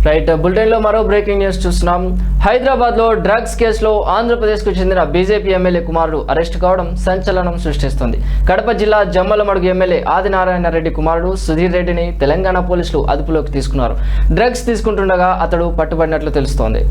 Right bulletin లో మరో breaking news చూస్తున్నాం. హైదరాబాద్ లో డ్రగ్స్ కేసులో ఆంధ్రప్రదేశ్ కు చెందిన బీజేపీ ఎమ్మెల్యే కుమారుడు అరెస్ట్ కావడం సంచలనం సృష్టిస్తుంది. కడప జిల్లా జమ్మలమడుగు ఎమ్మెల్యే ఆదినారాయణ రెడ్డి కుమారుడు సుధీర్ రెడ్డిని తెలంగాణ పోలీసులు అదుపులోకి తీసుకున్నారు. డ్రగ్స్ తీసుకుంటుండగా అతడు పట్టుబడినట్లు తెలుస్తోంది.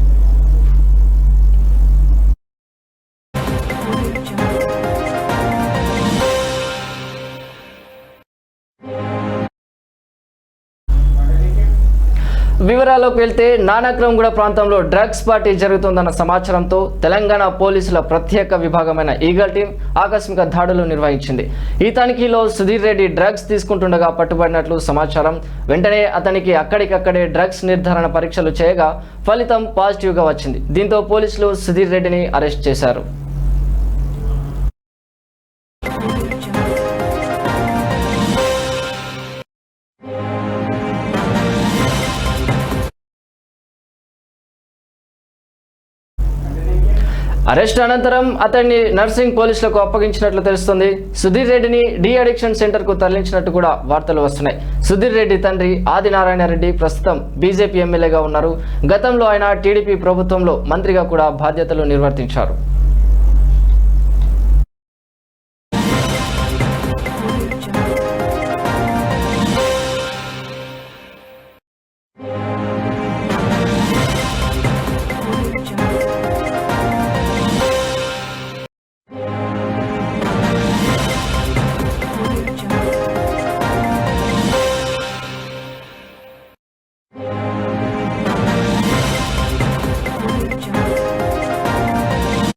వివరాల్లోకి వెళ్తే నానక్రమ్గూడ ప్రాంతంలో డ్రగ్స్ పార్టీ జరుగుతోందన్న సమాచారంతో తెలంగాణ పోలీసుల ప్రత్యేక విభాగమైన ఈగల్ టీం ఆకస్మిక దాడులు నిర్వహించింది. ఈ తనిఖీలో సుధీర్ రెడ్డి డ్రగ్స్ తీసుకుంటుండగా పట్టుబడినట్లు సమాచారం. వెంటనే అతనికి అక్కడికక్కడే డ్రగ్స్ నిర్ధారణ పరీక్షలు చేయగా ఫలితం పాజిటివ్గా వచ్చింది. దీంతో పోలీసులు సుధీర్ రెడ్డిని అరెస్ట్ చేశారు. అరెస్ట్ అనంతరం అతన్ని నర్సింగ్ పోలీసులకు అప్పగించినట్లు తెలుస్తుంది. సుధీర్ రెడ్డిని డి అడిక్షన్ సెంటర్ కు తరలించినట్టు కూడా వార్తలు వస్తున్నాయి. సుధీర్ రెడ్డి తండ్రి ఆదినారాయణ రెడ్డి ప్రస్తుతం బీజేపీ ఎమ్మెల్యేగా ఉన్నారు. గతంలో ఆయన టీడీపీ ప్రభుత్వంలో మంత్రిగా కూడా బాధ్యతలు నిర్వర్తించారు.